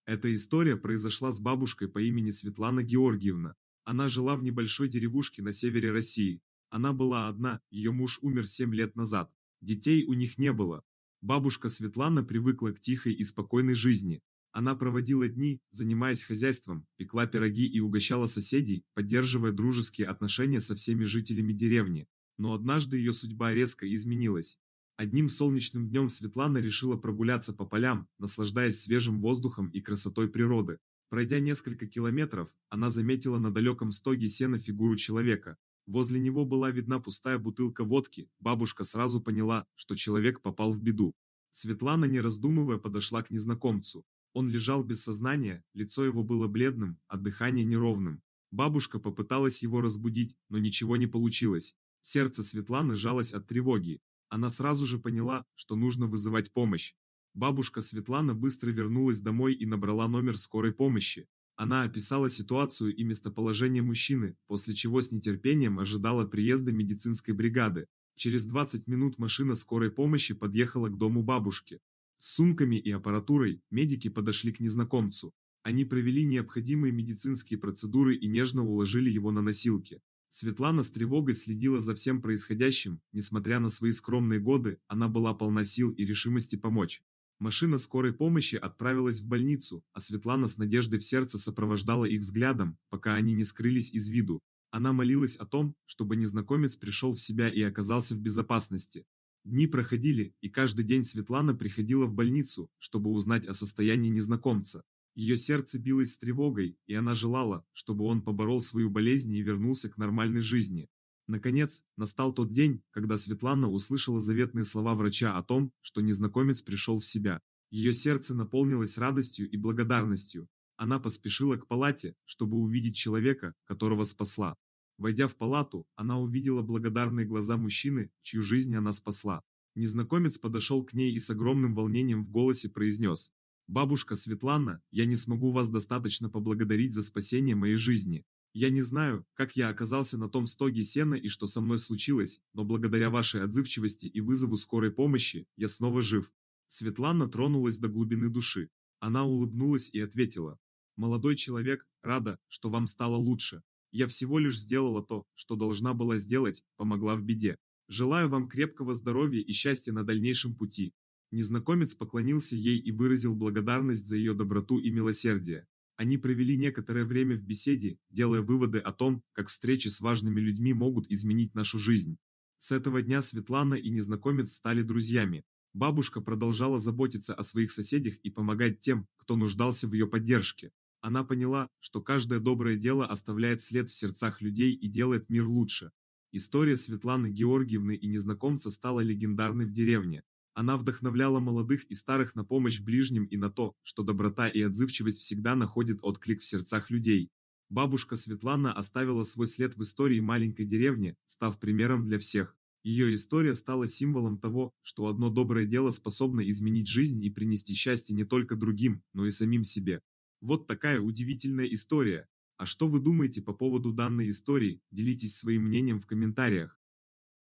Эта история произошла с бабушкой по имени Светлана Георгиевна. Она жила в небольшой деревушке на севере России. Она была одна, ее муж умер 7 лет назад. Детей у них не было. Бабушка Светлана привыкла к тихой и спокойной жизни. Она проводила дни, занимаясь хозяйством, пекла пироги и угощала соседей, поддерживая дружеские отношения со всеми жителями деревни. Но однажды ее судьба резко изменилась. Одним солнечным днем Светлана решила прогуляться по полям, наслаждаясь свежим воздухом и красотой природы. Пройдя несколько километров, она заметила на далеком стоге сена фигуру человека. Возле него была видна пустая бутылка водки. Бабушка сразу поняла, что человек попал в беду. Светлана, не раздумывая, подошла к незнакомцу. Он лежал без сознания, лицо его было бледным, а дыхание неровным. Бабушка попыталась его разбудить, но ничего не получилось. Сердце Светланы сжалось от тревоги. Она сразу же поняла, что нужно вызывать помощь. Бабушка Светлана быстро вернулась домой и набрала номер скорой помощи. Она описала ситуацию и местоположение мужчины, после чего с нетерпением ожидала приезда медицинской бригады. Через 20 минут машина скорой помощи подъехала к дому бабушки. С сумками и аппаратурой медики подошли к незнакомцу. Они провели необходимые медицинские процедуры и нежно уложили его на носилки. Светлана с тревогой следила за всем происходящим. Несмотря на свои скромные годы, она была полна сил и решимости помочь. Машина скорой помощи отправилась в больницу, а Светлана с надеждой в сердце сопровождала их взглядом, пока они не скрылись из виду. Она молилась о том, чтобы незнакомец пришел в себя и оказался в безопасности. Дни проходили, и каждый день Светлана приходила в больницу, чтобы узнать о состоянии незнакомца. Ее сердце билось с тревогой, и она желала, чтобы он поборол свою болезнь и вернулся к нормальной жизни. Наконец, настал тот день, когда Светлана услышала заветные слова врача о том, что незнакомец пришел в себя. Ее сердце наполнилось радостью и благодарностью. Она поспешила к палате, чтобы увидеть человека, которого спасла. Войдя в палату, она увидела благодарные глаза мужчины, чью жизнь она спасла. Незнакомец подошел к ней и с огромным волнением в голосе произнес: «Бабушка Светлана, я не смогу вас достаточно поблагодарить за спасение моей жизни. Я не знаю, как я оказался на том стоге сена и что со мной случилось, но благодаря вашей отзывчивости и вызову скорой помощи я снова жив». Светлана тронулась до глубины души. Она улыбнулась и ответила: «Молодой человек, рада, что вам стало лучше. Я всего лишь сделала то, что должна была сделать, помогла в беде. Желаю вам крепкого здоровья и счастья на дальнейшем пути». Незнакомец поклонился ей и выразил благодарность за ее доброту и милосердие. Они провели некоторое время в беседе, делая выводы о том, как встречи с важными людьми могут изменить нашу жизнь. С этого дня Светлана и незнакомец стали друзьями. Бабушка продолжала заботиться о своих соседях и помогать тем, кто нуждался в ее поддержке. Она поняла, что каждое доброе дело оставляет след в сердцах людей и делает мир лучше. История Светланы Георгиевны и незнакомца стала легендарной в деревне. Она вдохновляла молодых и старых на помощь ближним и на то, что доброта и отзывчивость всегда находят отклик в сердцах людей. Бабушка Светлана оставила свой след в истории маленькой деревни, став примером для всех. Ее история стала символом того, что одно доброе дело способно изменить жизнь и принести счастье не только другим, но и самим себе. Вот такая удивительная история. А что вы думаете по поводу данной истории? Делитесь своим мнением в комментариях.